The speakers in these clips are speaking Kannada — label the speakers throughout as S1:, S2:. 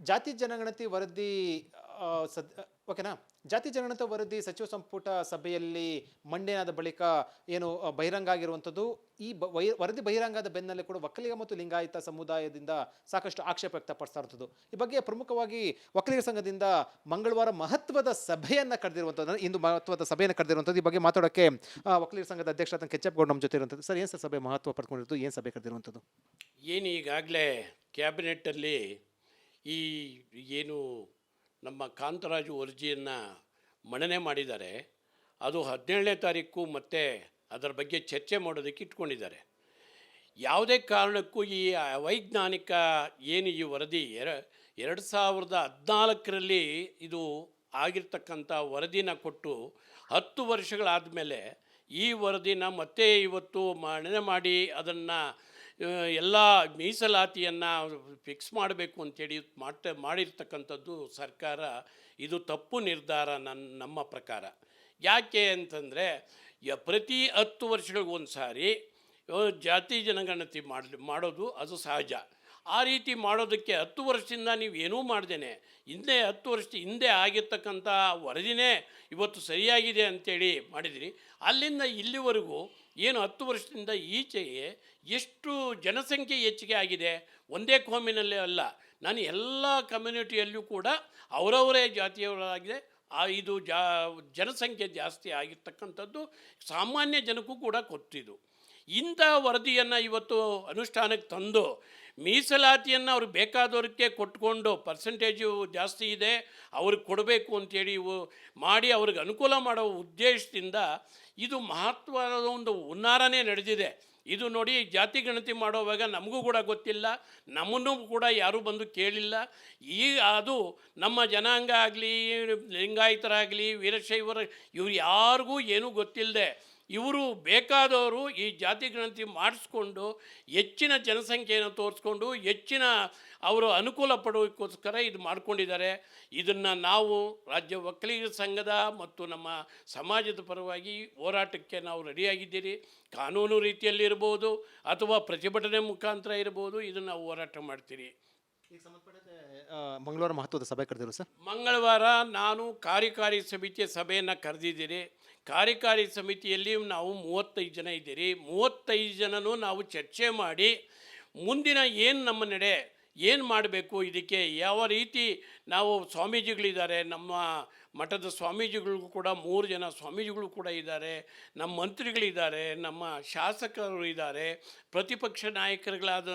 S1: ಜಾತಿ ಜನಗಣತಿ ವರದಿ ಆ, ಸದ್ ಓಕೆನಾ? ಜಾತಿ ಜನಗಣತಿ ವರದಿ ಸಚಿವ ಸಂಪುಟ ಸಭೆಯಲ್ಲಿ ಮಂಡನೆಯಾದ ಬಳಿಕ ಏನು ಬಹಿರಂಗ ಆಗಿರುವಂಥದ್ದು. ಈ ವರದಿ ಬಹಿರಂಗ ಆದ ಬೆನ್ನಲ್ಲೇ ಕೂಡ ಒಕ್ಕಲಿಗ ಮತ್ತು ಲಿಂಗಾಯತ ಸಮುದಾಯದಿಂದ ಸಾಕಷ್ಟು ಆಕ್ಷೇಪ ವ್ಯಕ್ತಪಡಿಸ್ತಾ ಇರುವಂಥದ್ದು. ಈ ಬಗ್ಗೆ ಪ್ರಮುಖವಾಗಿ ಒಕ್ಕಲಿಗರ ಸಂಘದಿಂದ ಮಂಗಳವಾರ ಮಹತ್ವದ ಸಭೆಯನ್ನು ಕರೆದಿರುವಂಥದ್ದು, ಇಂದು ಮಹತ್ವದ ಸಭೆಯನ್ನು ಕರೆದಿರುವಂಥದ್ದು. ಈ ಬಗ್ಗೆ ಮಾತಾಡೋಕ್ಕೆ ಒಕ್ಕಲಿಗರ ಸಂಘದ ಅಧ್ಯಕ್ಷ ಕೆಚ್ಚಪ್ ಗೌಡ್ ನಮ್ಮ ಜೊತೆ ಇರುವಂಥದ್ದು. ಸರ್, ಏನು ಸರ್ ಸಭೆ ಮಹತ್ವ ಪಡ್ಕೊಂಡಿರೋದು, ಏನು ಸಭೆ ಕರೆದಿರುವಂಥದ್ದು?
S2: ಏನು ಈಗಾಗಲೇ ಕ್ಯಾಬಿನೆಟ್ಟಲ್ಲಿ ಈ ಏನು ನಮ್ಮ ಕಾಂತರಾಜು ಅರ್ಜಿಯನ್ನು ಮನ್ನಣೆ ಮಾಡಿದ್ದಾರೆ, ಅದು 17ನೇ ತಾರೀಕು ಮತ್ತೆ ಅದರ ಬಗ್ಗೆ ಚರ್ಚೆ ಮಾಡೋದಕ್ಕೆ ಇಟ್ಕೊಂಡಿದ್ದಾರೆ. ಯಾವುದೇ ಕಾರಣಕ್ಕೂ ಈ ಅವೈಜ್ಞಾನಿಕ ಏನು ಈ ವರದಿ 2014ರಲ್ಲಿ ಇದು ಆಗಿರ್ತಕ್ಕಂಥ ವರದಿನ ಕೊಟ್ಟು 10 ವರ್ಷಗಳಾದ ಮೇಲೆ ಈ ವರದಿನ ಮತ್ತೆ ಇವತ್ತು ಮನ್ನಣೆ ಮಾಡಿ ಅದನ್ನು ಎಲ್ಲ ಮೀಸಲಾತಿಯನ್ನು ಫಿಕ್ಸ್ ಮಾಡಬೇಕು ಅಂತೇಳಿ ಮಾಡಿರ್ತಕ್ಕಂಥದ್ದು ಸರ್ಕಾರ. ಇದು ತಪ್ಪು ನಿರ್ಧಾರ ನಮ್ಮ ಪ್ರಕಾರ. ಯಾಕೆ ಅಂತಂದರೆ ಪ್ರತಿ 10 ವರ್ಷಗಳಿಗೊಂದು ಸಾರಿ ಜಾತಿ ಜನಗಣತಿ ಮಾಡೋದು ಅದು ಸಹಜ. ಆ ರೀತಿ ಮಾಡೋದಕ್ಕೆ 10 ವರ್ಷದಿಂದ ನೀವು ಏನೂ ಮಾಡ್ದೇನೆ ಹಿಂದೆ 10 ವರ್ಷದ ಹಿಂದೆ ಆಗಿರ್ತಕ್ಕಂಥ ವರದಿನೇ ಇವತ್ತು ಸರಿಯಾಗಿದೆ ಅಂಥೇಳಿ ಮಾಡಿದಿರಿ. ಅಲ್ಲಿಂದ ಇಲ್ಲಿವರೆಗೂ ಏನು 10 ವರ್ಷದಿಂದ ಈಚೆಗೆ ಎಷ್ಟು ಜನಸಂಖ್ಯೆ ಹೆಚ್ಚಿಗೆ ಆಗಿದೆ, ಒಂದೇ ಕೋಮಿನಲ್ಲೇ ಅಲ್ಲ, ನಾನು ಎಲ್ಲ ಕಮ್ಯುನಿಟಿಯಲ್ಲೂ ಕೂಡ ಅವರವರೇ ಜಾತಿಯವರಾಗಿದೆ. ಇದು ಜನಸಂಖ್ಯೆ ಜಾಸ್ತಿ ಆಗಿರ್ತಕ್ಕಂಥದ್ದು ಸಾಮಾನ್ಯ ಜನಕ್ಕೂ ಕೂಡ ಗೊತ್ತಿದ್ದು. ಇಂಥ ವರದಿಯನ್ನು ಇವತ್ತು ಅನುಷ್ಠಾನಕ್ಕೆ ತಂದು ಮೀಸಲಾತಿಯನ್ನು ಅವ್ರಿಗೆ ಬೇಕಾದವ್ರಿಗೆ ಕೊಟ್ಕೊಂಡು ಪರ್ಸೆಂಟೇಜು ಜಾಸ್ತಿ ಇದೆ ಅವ್ರಿಗೆ ಕೊಡಬೇಕು ಅಂಥೇಳಿ ಮಾಡಿ ಅವ್ರಿಗೆ ಅನುಕೂಲ ಮಾಡೋ ಉದ್ದೇಶದಿಂದ ಇದು ಮಹತ್ವದ ಒಂದು ಹುನ್ನಾರನೇ ನಡೆದಿದೆ. ಇದು ನೋಡಿ, ಜಾತಿ ಗಣತಿ ಮಾಡೋವಾಗ ನಮಗೂ ಕೂಡ ಗೊತ್ತಿಲ್ಲ, ನಮ್ಮನ್ನು ಕೂಡ ಯಾರೂ ಬಂದು ಕೇಳಿಲ್ಲ. ಅದು ನಮ್ಮ ಜನಾಂಗ ಆಗಲಿ, ಲಿಂಗಾಯತರಾಗಲಿ, ವೀರಶೈವರ ಇವ್ರು ಯಾರಿಗೂ ಏನೂ ಗೊತ್ತಿಲ್ಲದೆ ಇವರು ಬೇಕಾದವರು ಈ ಜಾತಿ ಗಣತಿ ಮಾಡಿಸ್ಕೊಂಡು ಹೆಚ್ಚಿನ ಜನಸಂಖ್ಯೆಯನ್ನು ತೋರಿಸ್ಕೊಂಡು ಹೆಚ್ಚಿನ ಅವರು ಅನುಕೂಲ ಪಡೋದಕ್ಕೋಸ್ಕರ ಇದು ಮಾಡ್ಕೊಂಡಿದ್ದಾರೆ. ಇದನ್ನು ನಾವು ರಾಜ್ಯ ಒಕ್ಕಲಿಗರ ಸಂಘದ ಮತ್ತು ನಮ್ಮ ಸಮಾಜದ ಪರವಾಗಿ ಹೋರಾಟಕ್ಕೆ ನಾವು ರೆಡಿಯಾಗಿದ್ದೀರಿ. ಕಾನೂನು ರೀತಿಯಲ್ಲಿರ್ಬೋದು ಅಥವಾ ಪ್ರತಿಭಟನೆ ಮುಖಾಂತರ ಇರ್ಬೋದು, ಇದನ್ನು ನಾವು ಹೋರಾಟ ಮಾಡ್ತೀರಿ.
S1: ಈಗ ಸಂಬಂಧಪಟ್ಟಂತೆ ಮಂಗಳವಾರ ಮಹತ್ವದ ಸಭೆ ಕರೆದಿರು ಸರ್.
S2: ಮಂಗಳವಾರ ನಾನು ಕಾರ್ಯಕಾರಿ ಸಮಿತಿಯ ಸಭೆಯನ್ನು ಕರೆದಿದ್ದೀರಿ. ಕಾರ್ಯಕಾರಿ ಸಮಿತಿಯಲ್ಲಿ ನಾವು 35 ಜನ ಇದ್ದೀರಿ. 35 ಜನನೂ ನಾವು ಚರ್ಚೆ ಮಾಡಿ ಮುಂದಿನ ಏನು ನಮ್ಮ ನಡೆ ಏನು ಮಾಡಬೇಕು, ಇದಕ್ಕೆ ಯಾವ ರೀತಿ ನಾವು ಸ್ವಾಮೀಜಿಗಳಿದ್ದಾರೆ, ನಮ್ಮ ಮಠದ ಸ್ವಾಮೀಜಿಗಳಿಗೂ ಕೂಡ 3 ಜನ ಸ್ವಾಮೀಜಿಗಳು ಕೂಡ ಇದ್ದಾರೆ, ನಮ್ಮ ಮಂತ್ರಿಗಳಿದ್ದಾರೆ, ನಮ್ಮ ಶಾಸಕರು ಇದ್ದಾರೆ, ಪ್ರತಿಪಕ್ಷ ನಾಯಕರುಗಳಾದ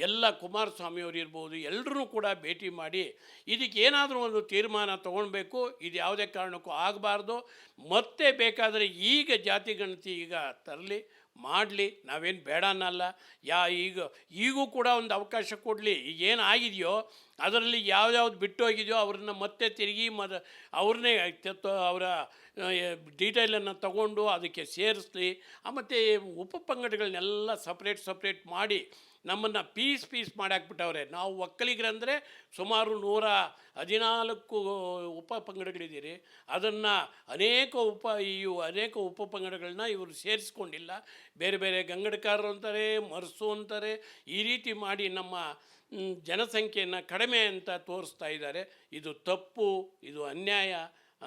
S2: ಎಲ್ಲ ಕುಮಾರಸ್ವಾಮಿಯವರು ಇರ್ಬೋದು, ಎಲ್ಲರೂ ಕೂಡ ಭೇಟಿ ಮಾಡಿ ಇದಕ್ಕೆ ಏನಾದರೂ ಒಂದು ತೀರ್ಮಾನ ತೊಗೊಳ್ಬೇಕು. ಇದು ಯಾವುದೇ ಕಾರಣಕ್ಕೂ ಆಗಬಾರ್ದು. ಮತ್ತೆ ಬೇಕಾದರೆ ಈಗ ಜಾತಿ ಗಣತಿ ಈಗ ತರಲಿ, ಮಾಡಲಿ, ನಾವೇನು ಬೇಡ ಅನ್ನಲ್ಲ. ಈಗೂ ಕೂಡ ಒಂದು ಅವಕಾಶ ಕೊಡಲಿ. ಈಗೇನು ಆಗಿದೆಯೋ ಅದರಲ್ಲಿ ಯಾವ್ಯಾವ್ದು ಬಿಟ್ಟು ಹೋಗಿದೆಯೋ ಅವ್ರನ್ನ ಮತ್ತೆ ತಿರುಗಿ ಅವ್ರನ್ನೇ ಅವರ ಡೀಟೇಲನ್ನು ತಗೊಂಡು ಅದಕ್ಕೆ ಸೇರಿಸ್ಲಿ. ಮತ್ತು ಉಪಪಂಗಡಗಳನ್ನೆಲ್ಲ ಸಪ್ರೇಟ್ ಮಾಡಿ ನಮ್ಮನ್ನು ಪೀಸ್ ಮಾಡಾಕ್ಬಿಟ್ಟವ್ರೆ. ನಾವು ಒಕ್ಕಲಿಗರಂದರೆ ಸುಮಾರು 114 ಉಪಪಂಗಡಗಳಿದ್ದೀರಿ. ಅದನ್ನು ಅನೇಕ ಉಪಪಂಗಡಗಳನ್ನ ಇವರು ಸೇರಿಸ್ಕೊಂಡಿಲ್ಲ. ಬೇರೆ ಬೇರೆ ಗಂಗಡಕಾರರು ಅಂತಾರೆ, ಮರ್ಸು ಅಂತಾರೆ. ಈ ರೀತಿ ಮಾಡಿ ನಮ್ಮ ಜನಸಂಖ್ಯೆಯನ್ನು ಕಡಿಮೆ ಅಂತ ತೋರಿಸ್ತಾ ಇದ್ದಾರೆ. ಇದು ತಪ್ಪು, ಇದು ಅನ್ಯಾಯ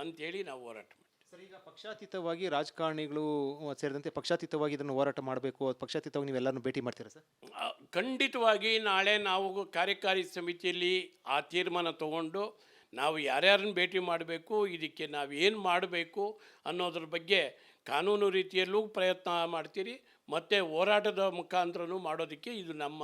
S2: ಅಂಥೇಳಿ ನಾವು ಹೋರಾಟ ಮಾಡ್ತೀವಿ.
S1: ಸರ್, ಈಗ ಪಕ್ಷಾತೀತವಾಗಿ ರಾಜಕಾರಣಿಗಳು ಸೇರಿದಂತೆ ಪಕ್ಷಾತೀತವಾಗಿ ಇದನ್ನು ಹೋರಾಟ ಮಾಡಬೇಕು, ಪಕ್ಷಾತೀತವಾಗಿ ನೀವೆಲ್ಲರೂ ಭೇಟಿ ಮಾಡ್ತೀರಾ ಸರ್?
S2: ಖಂಡಿತವಾಗಿ ನಾಳೆ ನಾವು ಕಾರ್ಯಕಾರಿ ಸಮಿತಿಯಲ್ಲಿ ಆ ತೀರ್ಮಾನ ತಗೊಂಡು ನಾವು ಯಾರ್ಯಾರನ್ನು ಭೇಟಿ ಮಾಡಬೇಕು, ಇದಕ್ಕೆ ನಾವು ಏನು ಮಾಡಬೇಕು ಅನ್ನೋದ್ರ ಬಗ್ಗೆ ಕಾನೂನು ರೀತಿಯಲ್ಲೂ ಪ್ರಯತ್ನ ಮಾಡ್ತೀರಿ. ಮತ್ತು ಹೋರಾಟದ ಮುಖಾಂತರನೂ ಮಾಡೋದಕ್ಕೆ ಇದು ನಮ್ಮ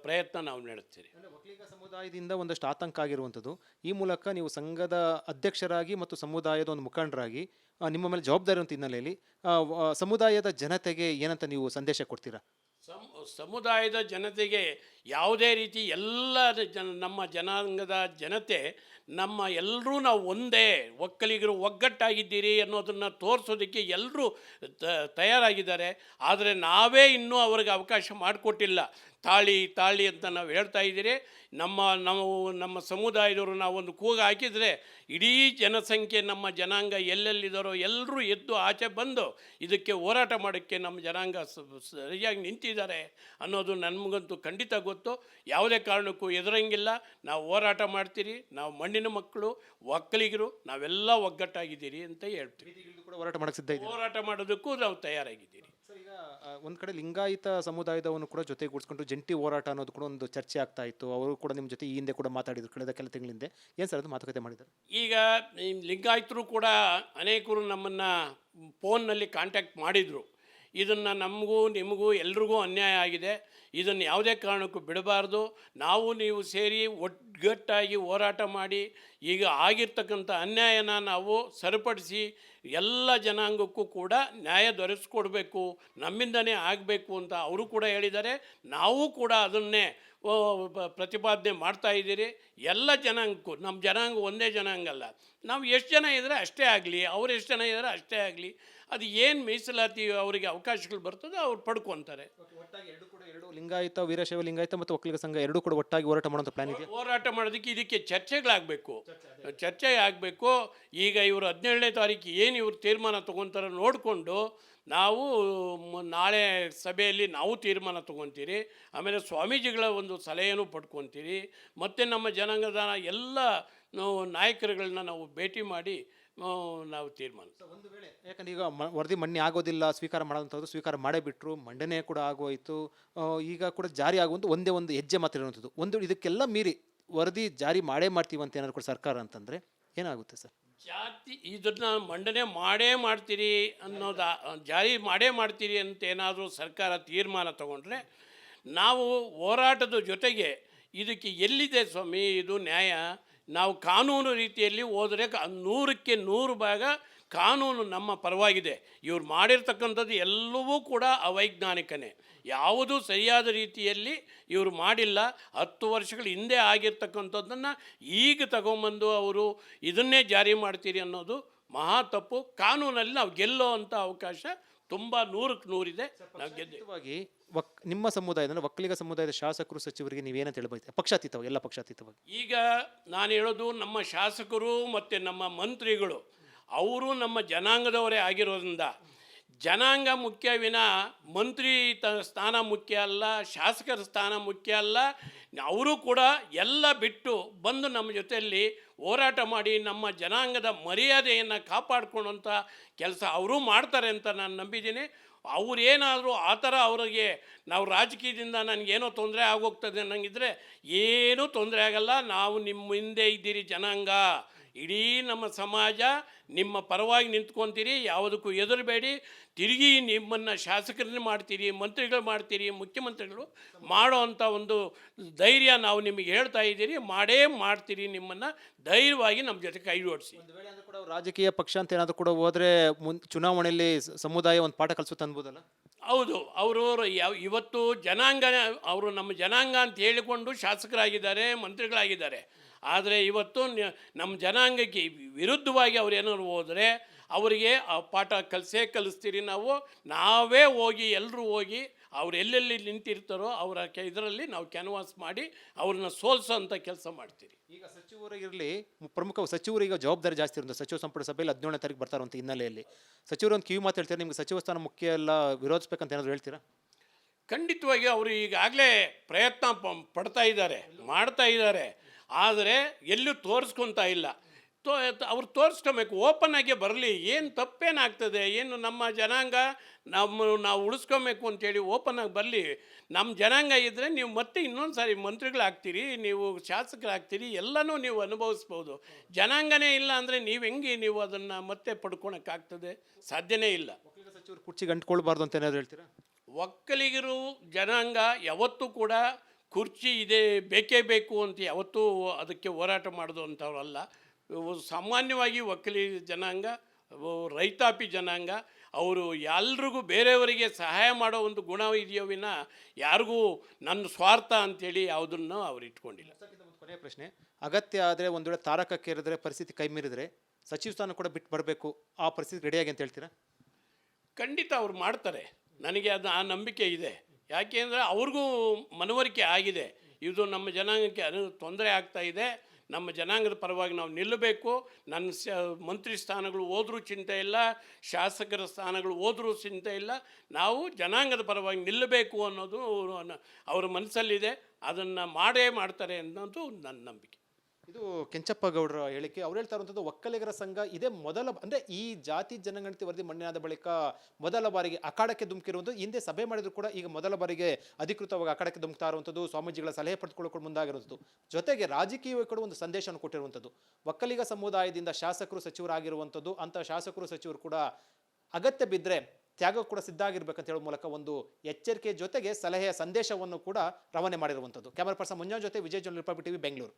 S2: ಪ್ರಯತ್ನ ನಾವು ನಡೆಸ್ತೀರಿ.
S1: ಒಕ್ಕಲಿಗ ಸಮುದಾಯದಿಂದ ಒಂದಷ್ಟು ಆತಂಕ ಆಗಿರುವಂಥದ್ದು. ಈ ಮೂಲಕ ನೀವು ಸಂಘದ ಅಧ್ಯಕ್ಷರಾಗಿ ಮತ್ತು ಸಮುದಾಯದ ಒಂದು ಮುಖಂಡರಾಗಿ ನಿಮ್ಮ ಮೇಲೆ ಜವಾಬ್ದಾರಿ ಅಂತ ಹಿನ್ನೆಲೆಯಲ್ಲಿ ಸಮುದಾಯದ ಜನತೆಗೆ ಏನಂತ ನೀವು ಸಂದೇಶ ಕೊಡ್ತೀರಾ?
S2: ಸಮುದಾಯದ ಜನತೆಗೆ ಯಾವುದೇ ರೀತಿ ಎಲ್ಲ ನಮ್ಮ ಜನಾಂಗದ ಜನತೆ ನಮ್ಮ ಎಲ್ಲರೂ ನಾವು ಒಂದೇ ಒಕ್ಕಲಿಗರು ಒಗ್ಗಟ್ಟಾಗಿದ್ದೀರಿ ಅನ್ನೋದನ್ನು ತೋರಿಸೋದಕ್ಕೆ ಎಲ್ಲರೂ ತಯಾರಾಗಿದ್ದಾರೆ. ಆದರೆ ನಾವೇ ಇನ್ನೂ ಅವ್ರಿಗೆ ಅವಕಾಶ ಮಾಡಿಕೊಟ್ಟಿಲ್ಲ. ತಾಳಿ ತಾಳಿ ಅಂತ ನಾವು ಹೇಳ್ತಾ ಇದ್ದೀರಿ. ನಮ್ಮ ಸಮುದಾಯದವರು ನಾವೊಂದು ಕೂಗು ಹಾಕಿದರೆ ಇಡೀ ಜನಸಂಖ್ಯೆ ನಮ್ಮ ಜನಾಂಗ ಎಲ್ಲೆಲ್ಲಿದ್ದಾರೋ ಎಲ್ಲರೂ ಎದ್ದು ಆಚೆ ಬಂದು ಇದಕ್ಕೆ ಹೋರಾಟ ಮಾಡೋಕ್ಕೆ ನಮ್ಮ ಜನಾಂಗ ಸರಿಯಾಗಿ ನಿಂತಿದ್ದಾರೆ ಅನ್ನೋದು ನಮಗಂತೂ ಖಂಡಿತ ಗೊತ್ತು. ಯಾವುದೇ ಕಾರಣಕ್ಕೂ ಎದುರಂಗಿಲ್ಲ. ನಾವು ಹೋರಾಟ ಮಾಡ್ತೀರಿ. ನಾವು ಮಣ್ಣಿನ ಮಕ್ಕಳು, ಒಕ್ಕಲಿಗರು, ನಾವೆಲ್ಲ ಒಗ್ಗಟ್ಟಾಗಿದ್ದೀರಿ ಅಂತ ಹೇಳ್ತೀವಿ.
S1: ಕೂಡ ಹೋರಾಟ ಮಾಡಕ್ಕೆ ಸಿದ್ಧ ಇದೆ.
S2: ಹೋರಾಟ ಮಾಡೋದಕ್ಕೂ ನಾವು ತಯಾರಾಗಿದ್ದೀರಿ.
S1: ಸರ್, ಈಗ ಒಂದು ಕಡೆ ಲಿಂಗಾಯತ ಸಮುದಾಯದವನ್ನು ಕೂಡ ಜೊತೆಗೂಡಿಸ್ಕೊಂಡು ಜಂಟಿ ಹೋರಾಟ ಅನ್ನೋದು ಕೂಡ ಒಂದು ಚರ್ಚೆ ಆಗ್ತಾ ಇತ್ತು. ಅವರು ಕೂಡ ನಿಮ್ಮ ಜೊತೆ ಈ ಹಿಂದೆ ಕೂಡ ಮಾತಾಡಿದ್ರು ಕಳೆದ ಕೆಲ ತಿಂಗಳಿಂದ. ಏನು ಸರ್ ಅದು ಮಾತುಕತೆ ಮಾಡಿದ್ದಾರೆ?
S2: ಈಗ ಈ ಲಿಂಗಾಯತರು ಕೂಡ ಅನೇಕರು ನಮ್ಮನ್ನು ಫೋನ್ನಲ್ಲಿ ಕಾಂಟ್ಯಾಕ್ಟ್ ಮಾಡಿದರು. ಇದನ್ನು ನಮಗೂ ನಿಮಗೂ ಎಲ್ರಿಗೂ ಅನ್ಯಾಯ ಆಗಿದೆ. ಇದನ್ನು ಯಾವುದೇ ಕಾರಣಕ್ಕೂ ಬಿಡಬಾರ್ದು. ನಾವು ನೀವು ಸೇರಿ ಒಗ್ಗಟ್ಟಾಗಿ ಹೋರಾಟ ಮಾಡಿ ಈಗ ಆಗಿರ್ತಕ್ಕಂಥ ಅನ್ಯಾಯನ ನಾವು ಸರಿಪಡಿಸಿ ಎಲ್ಲ ಜನಾಂಗಕ್ಕೂ ಕೂಡ ನ್ಯಾಯ ದೊರಕಿಸ್ಕೊಡ್ಬೇಕು, ನಮ್ಮಿಂದನೇ ಆಗಬೇಕು ಅಂತ ಅವರು ಕೂಡ ಹೇಳಿದ್ದಾರೆ. ನಾವು ಕೂಡ ಅದನ್ನೇ ಪ್ರತಿಪಾದನೆ ಮಾಡ್ತಾ ಇದ್ದೀರಿ. ಎಲ್ಲ ಜನಾಂಗಕ್ಕೂ, ನಮ್ಮ ಜನಾಂಗ ಒಂದೇ ಜನಾಂಗ ಅಲ್ಲ. ನಾವು ಎಷ್ಟು ಜನ ಇದ್ದರೆ ಅಷ್ಟೇ ಆಗಲಿ, ಅವ್ರು ಎಷ್ಟು ಜನ ಇದ್ದಾರೆ ಅಷ್ಟೇ ಆಗಲಿ. ಅದು ಏನು ಮೀಸಲಾತಿ ಅವರಿಗೆ ಅವಕಾಶಗಳು ಬರ್ತದೋ ಅವ್ರು ಪಡ್ಕೊತಾರೆ.
S1: ಒಟ್ಟಾಗಿ ಎರಡು ಲಿಂಗಾಯತ, ವೀರಶೈವ ಲಿಂಗಾಯತ ಮತ್ತು ಒಕ್ಕಲಿಗ ಸಂಘ ಎರಡೂ ಕೂಡ ಒಟ್ಟಾಗಿ ಹೋರಾಟ ಮಾಡುವಂಥ ಪ್ಲಾನ್ ಇದೆ.
S2: ಹೋರಾಟ ಮಾಡೋದಕ್ಕೆ ಇದಕ್ಕೆ ಚರ್ಚೆಗಳಾಗಬೇಕು, ಚರ್ಚೆ ಆಗಬೇಕು. ಈಗ ಇವರು 17ನೇ ತಾರೀಕು ಏನು ಇವರು ತೀರ್ಮಾನ ತೊಗೊತಾರೆ ನೋಡಿಕೊಂಡು ನಾವು ನಾಳೆ ಸಭೆಯಲ್ಲಿ ನಾವು ತೀರ್ಮಾನ ತೊಗೊತೀರಿ. ಆಮೇಲೆ ಸ್ವಾಮೀಜಿಗಳ ಒಂದು ಸಲಹೆಯನ್ನು ಪಡ್ಕೊತೀರಿ. ಮತ್ತು ನಮ್ಮ ಜನಾಂಗದ ಎಲ್ಲ ನಾಯಕರುಗಳನ್ನ ನಾವು ಭೇಟಿ ಮಾಡಿ ನಾವು ತೀರ್ಮಾನ.
S1: ಒಂದು ವೇಳೆ ಯಾಕಂದ್ರೆ ಈಗ ವರದಿ ಮಣ್ಣೆ ಆಗೋದಿಲ್ಲ, ಸ್ವೀಕಾರ ಮಾಡೋಂಥದ್ದು ಸ್ವೀಕಾರ ಮಾಡೇ ಬಿಟ್ಟರು, ಮಂಡನೆ ಕೂಡ ಆಗೋಯ್ತು, ಈಗ ಕೂಡ ಜಾರಿ ಆಗುವಂಥ ಒಂದೇ ಒಂದು ಹೆಜ್ಜೆ ಮಾತ್ರ ಇರುವಂಥದ್ದು. ಒಂದು ಇದಕ್ಕೆಲ್ಲ ಮೀರಿ ವರದಿ ಜಾರಿ ಮಾಡೇ ಮಾಡ್ತೀವಿ ಅಂತ ಏನಾದ್ರು ಕೂಡ ಸರ್ಕಾರ ಅಂತಂದರೆ ಏನಾಗುತ್ತೆ ಸರ್?
S2: ಇದನ್ನು ಮಂಡನೆ ಮಾಡೇ ಮಾಡ್ತೀರಿ ಅನ್ನೋದು, ಜಾರಿ ಮಾಡೇ ಮಾಡ್ತೀರಿ ಅಂತ ಏನಾದರೂ ಸರ್ಕಾರ ತೀರ್ಮಾನ ತಗೊಂಡ್ರೆ ನಾವು ಹೋರಾಟದ ಜೊತೆಗೆ ಇದಕ್ಕೆ ಎಲ್ಲಿದೆ ಸ್ವಾಮಿ ಇದು ನ್ಯಾಯ? ನಾವು ಕಾನೂನು ರೀತಿಯಲ್ಲಿ ಹೋದರೆ 100ಕ್ಕೆ 100 ಭಾಗ ಕಾನೂನು ನಮ್ಮ ಪರವಾಗಿದೆ. ಇವ್ರು ಮಾಡಿರ್ತಕ್ಕಂಥದ್ದು ಎಲ್ಲವೂ ಕೂಡ ಅವೈಜ್ಞಾನಿಕನೇ. ಯಾವುದೂ ಸರಿಯಾದ ರೀತಿಯಲ್ಲಿ ಇವರು ಮಾಡಿಲ್ಲ. 10 ವರ್ಷಗಳ ಹಿಂದೆ ಆಗಿರ್ತಕ್ಕಂಥದ್ದನ್ನು ಈಗ ತಗೊಂಬಂದು ಅವರು ಇದನ್ನೇ ಜಾರಿ ಮಾಡ್ತೀರಿ ಅನ್ನೋದು ಮಹಾ ತಪ್ಪು. ಕಾನೂನಲ್ಲಿ ನಾವು ಗೆಲ್ಲೋ ಅಂಥ ಅವಕಾಶ ತುಂಬ 100ಕ್ಕೆ 100 ಇದೆ. ನಾವು
S1: ಗೆದ್ದುವಾಗಿ ನಿಮ್ಮ ಸಮುದಾಯದ ಒಕ್ಕಲಿಗ ಸಮುದಾಯದ ಶಾಸಕರು, ಸಚಿವರಿಗೆ ನೀವೇನಂತ ಹೇಳ್ಬೋದು? ಪಕ್ಷಾತೀತವಾಗಿ, ಎಲ್ಲ ಪಕ್ಷಾತೀತವಾಗಿ.
S2: ಈಗ ನಾನು ಹೇಳೋದು, ನಮ್ಮ ಶಾಸಕರು ಮತ್ತು ನಮ್ಮ ಮಂತ್ರಿಗಳು ಅವರು ನಮ್ಮ ಜನಾಂಗದವರೇ ಆಗಿರೋದ್ರಿಂದ ಜನಾಂಗ ಮುಖ್ಯ ವಿನ ಮಂತ್ರಿ ಸ್ಥಾನ ಮುಖ್ಯ ಅಲ್ಲ, ಶಾಸಕರ ಸ್ಥಾನ ಮುಖ್ಯ ಅಲ್ಲ. ಅವರು ಕೂಡ ಎಲ್ಲ ಬಿಟ್ಟು ಬಂದು ನಮ್ಮ ಜೊತೆಯಲ್ಲಿ ಹೋರಾಟ ಮಾಡಿ ನಮ್ಮ ಜನಾಂಗದ ಮರ್ಯಾದೆಯನ್ನು ಕಾಪಾಡ್ಕೊಳ್ಳೋಂಥ ಕೆಲಸ ಅವರು ಮಾಡ್ತಾರೆ ಅಂತ ನಾನು ನಂಬಿದ್ದೀನಿ. ಅವರೇನಾದರೂ ಆ ಥರ ಅವರಿಗೆ ನಾವು ರಾಜಕೀಯದಿಂದ ನನಗೇನೋ ತೊಂದರೆ ಆಗೋಗ್ತದೆ ಅನ್ನಂಗಿದ್ರೆ ಏನೂ ತೊಂದರೆ ಆಗಲ್ಲ. ನಾವು ನಿಮ್ಮ ಹಿಂದೆ ಇದ್ದೀರಿ ಜನಾಂಗ, ಇಡೀ ನಮ್ಮ ಸಮಾಜ ನಿಮ್ಮ ಪರವಾಗಿ ನಿಂತ್ಕೊತೀರಿ. ಯಾವುದಕ್ಕೂ ಹೆದರಬೇಡಿ. ತಿರುಗಿ ನಿಮ್ಮನ್ನು ಶಾಸಕರನ್ನ ಮಾಡ್ತೀರಿ, ಮಂತ್ರಿಗಳು ಮಾಡ್ತೀರಿ, ಮುಖ್ಯಮಂತ್ರಿಗಳು ಮಾಡೋ ಅಂಥ ಒಂದು ಧೈರ್ಯ ನಾವು ನಿಮಗೆ ಹೇಳ್ತಾ ಇದ್ದೀರಿ. ಮಾಡೇ ಮಾಡ್ತೀರಿ. ನಿಮ್ಮನ್ನು ಧೈರ್ಯವಾಗಿ ನಮ್ಮ ಜೊತೆ ಕೈ ಜೋಡಿಸಿ.
S1: ಒಂದು ವೇಳೆ ಕೂಡ ರಾಜಕೀಯ ಪಕ್ಷ ಅಂತ ಏನಾದರೂ ಕೂಡ ಹೋದರೆ ಚುನಾವಣೆಯಲ್ಲಿ ಸಮುದಾಯ ಒಂದು ಪಾಠ ಕಲಿಸುತ್ತೆ ಅನ್ಬೋದಲ್ಲ?
S2: ಹೌದು, ಅವರು ಇವತ್ತು ಜನಾಂಗ, ಅವರು ನಮ್ಮ ಜನಾಂಗ ಅಂತ ಹೇಳಿಕೊಂಡು ಶಾಸಕರಾಗಿದ್ದಾರೆ, ಮಂತ್ರಿಗಳಾಗಿದ್ದಾರೆ. ಆದರೆ ಇವತ್ತು ನಮ್ಮ ಜನಾಂಗಕ್ಕೆ ವಿರುದ್ಧವಾಗಿ ಅವ್ರು ಏನಾದ್ರು ಹೋದರೆ ಅವರಿಗೆ ಆ ಪಾಠ ಕಲಿಸ್ತೀರಿ. ನಾವೇ ಹೋಗಿ ಎಲ್ಲರೂ ಹೋಗಿ ಅವ್ರು ಎಲ್ಲೆಲ್ಲಿ ನಿಂತಿರ್ತಾರೋ ಅವರ ಇದರಲ್ಲಿ ನಾವು ಕ್ಯಾನ್ವಾಸ್ ಮಾಡಿ ಅವ್ರನ್ನ ಸೋಲಿಸೋಂಥ ಕೆಲಸ ಮಾಡ್ತೀರಿ.
S1: ಈಗ ಸಚಿವರಿಗಿರಲಿ, ಪ್ರಮುಖ ಸಚಿವರು ಈಗ ಜವಾಬ್ದಾರಿ ಜಾಸ್ತಿ ಇರುತ್ತೆ. ಸಚಿವ ಸಂಪುಟ ಸಭೆಯಲ್ಲಿ 17ನೇ ತಾರೀಕು ಬರ್ತಾರಂಥ ಹಿನ್ನೆಲೆಯಲ್ಲಿ ಸಚಿವರು ಒಂದು ಕಿವಿ ಮಾತು ಹೇಳ್ತಾರೆ, ನಿಮ್ಗೆ ಸಚಿವ ಸ್ಥಾನ ಮುಖ್ಯ ಎಲ್ಲ, ವಿರೋಧಿಸ್ಬೇಕಂತ ಏನಾದರೂ ಹೇಳ್ತೀರಾ?
S2: ಖಂಡಿತವಾಗಿ ಅವರು ಈಗಾಗಲೇ ಪ್ರಯತ್ನ ಮಾಡ್ತಾ ಇದ್ದಾರೆ. ಆದರೆ ಎಲ್ಲೂ ತೋರಿಸ್ಕೊತಾ ಇಲ್ಲ. ಅವ್ರು ತೋರಿಸ್ಕೊಬೇಕು, ಓಪನ್ ಆಗಿ ಬರಲಿ. ಏನು ತಪ್ಪೇನಾಗ್ತದೆ? ಏನು ನಮ್ಮ ಜನಾಂಗ ನಾವು ಉಳಿಸ್ಕೊಬೇಕು ಅಂತೇಳಿ ಓಪನ್ ಆಗಿ ಬರಲಿ. ನಮ್ಮ ಜನಾಂಗ ಇದ್ದರೆ ನೀವು ಮತ್ತೆ ಇನ್ನೊಂದು ಸಾರಿ ಮಂತ್ರಿಗಳಾಗ್ತೀರಿ, ನೀವು ಶಾಸಕರಾಗ್ತೀರಿ, ಎಲ್ಲನೂ ನೀವು ಅನುಭವಿಸ್ಬೋದು. ಜನಾಂಗನೇ ಇಲ್ಲ ಅಂದರೆ ನೀವು ಅದನ್ನು ಮತ್ತೆ ಪಡ್ಕೊಳಕ್ಕಾಗ್ತದೆ? ಸಾಧ್ಯನೇ ಇಲ್ಲ.
S1: ಸಚಿವರು ಕುರ್ಚಿಗೆ ಅಂಟ್ಕೊಳ್ಬಾರ್ದು ಅಂತ ಏನಾದ್ರು ಹೇಳ್ತೀರಾ?
S2: ಒಕ್ಕಲಿಗರು ಜನಾಂಗ ಯಾವತ್ತೂ ಕೂಡ ಕುರ್ಚಿ ಇದೆ ಬೇಕೇ ಬೇಕು ಅಂತ ಯಾವತ್ತೂ ಅದಕ್ಕೆ ಹೋರಾಟ ಮಾಡೋದು ಅಂಥವ್ರಲ್ಲ. ಸಾಮಾನ್ಯವಾಗಿ ಒಕ್ಕಲಿಗ ಜನಾಂಗ, ರೈತಾಪಿ ಜನಾಂಗ, ಅವರು ಎಲ್ರಿಗೂ ಬೇರೆಯವರಿಗೆ ಸಹಾಯ ಮಾಡೋ ಒಂದು ಗುಣ ಇದೆಯೋ ವಿನ ಯಾರಿಗೂ ನನ್ನ ಸ್ವಾರ್ಥ ಅಂಥೇಳಿ ಯಾವುದನ್ನು ಅವ್ರು ಇಟ್ಕೊಂಡಿಲ್ಲ.
S1: ಕೊನೆಯ ಪ್ರಶ್ನೆ, ಅಗತ್ಯ ಆದರೆ ಒಂದು ವೇಳೆ ತಾರಕಕ್ಕೇರಿದ್ರೆ, ಪರಿಸ್ಥಿತಿ ಕೈ ಮೀರಿದ್ರೆ ಸಚಿವ ಸ್ಥಾನ ಕೂಡ ಬಿಟ್ಟು ಬರಬೇಕು, ಆ ಪರಿಸ್ಥಿತಿ ರೆಡಿಯಾಗಿ ಅಂತ ಹೇಳ್ತೀರಾ?
S2: ಖಂಡಿತ ಅವ್ರು ಮಾಡ್ತಾರೆ. ನನಗೆ ಅದು ಆ ನಂಬಿಕೆ ಇದೆ. ಯಾಕೆಂದರೆ ಅವ್ರಿಗೂ ಮನವರಿಕೆ ಆಗಿದೆ, ಇದು ನಮ್ಮ ಜನಾಂಗಕ್ಕೆ ತೊಂದರೆ ಆಗ್ತಾ ಇದೆ, ನಮ್ಮ ಜನಾಂಗದ ಪರವಾಗಿ ನಾವು ನಿಲ್ಲಬೇಕು, ನನ್ನ ಮಂತ್ರಿ ಸ್ಥಾನಗಳು ಹೋದ್ರೂ ಚಿಂತೆ ಇಲ್ಲ, ಶಾಸಕರ ಸ್ಥಾನಗಳು ಹೋದ್ರೂ ಚಿಂತೆ ಇಲ್ಲ, ನಾವು ಜನಾಂಗದ ಪರವಾಗಿ ನಿಲ್ಲಬೇಕು ಅನ್ನೋದು ಅವರ ಮನಸ್ಸಲ್ಲಿದೆ. ಅದನ್ನು ಮಾಡೇ ಮಾಡ್ತಾರೆ ಅನ್ನೋದು ನನ್ನ ನಂಬಿಕೆ.
S1: ಇದು ಕೆಂಚಪ್ಪ ಗೌಡರ ಹೇಳಿಕೆ. ಅವ್ರು ಹೇಳ್ತಾ ಇರುವಂಥದ್ದು ಒಕ್ಕಲಿಗರ ಸಂಘ ಇದೇ ಮೊದಲ ಅಂದರೆ ಈ ಜಾತಿ ಜನಗಣತಿ ವರದಿ ಮಣ್ಣಾದ ಬಳಿಕ ಮೊದಲ ಬಾರಿಗೆ ಅಖಾಡಕ್ಕೆ ಧುಮುಕಿರುವಂಥದ್ದು. ಹಿಂದೆ ಸಭೆ ಮಾಡಿದ್ರು ಕೂಡ ಈಗ ಮೊದಲ ಬಾರಿಗೆ ಅಧಿಕೃತವಾಗಿ ಅಖಾಡಕ್ಕೆ ಧುಮುಕ್ತಾ ಇರುವಂಥದ್ದು, ಸ್ವಾಮೀಜಿಗಳ ಸಲಹೆ ಪಡೆದುಕೊಳ್ಳೋಕೆ ಮುಂದಾಗಿರುವಂಥದ್ದು. ಜೊತೆಗೆ ರಾಜಕೀಯ ಕೂಡ ಒಂದು ಸಂದೇಶವನ್ನು ಕೊಟ್ಟಿರುವಂಥದ್ದು. ಒಕ್ಕಲಿಗ ಸಮುದಾಯದಿಂದ ಶಾಸಕರು ಸಚಿವರಾಗಿರುವಂಥದ್ದು, ಅಂಥ ಶಾಸಕರು ಸಚಿವರು ಕೂಡ ಅಗತ್ಯ ಬಿದ್ದರೆ ತ್ಯಾಗ ಕೂಡ ಸಿದ್ಧ ಆಗಿರ್ಬೇಕಂತ ಹೇಳೋ ಮೂಲಕ ಒಂದು ಎಚ್ಚರಿಕೆ ಜೊತೆಗೆ ಸಲಹೆಯ ಸಂದೇಶವನ್ನು ಕೂಡ ರವಾನೆ ಮಾಡಿರುವಂಥದ್ದು. ಕ್ಯಾಮರಾ ಪರ್ಸನ್ ಮುಂಜಾನೆ ಜೊತೆ Vijay zone, republic TV, Bengaluru.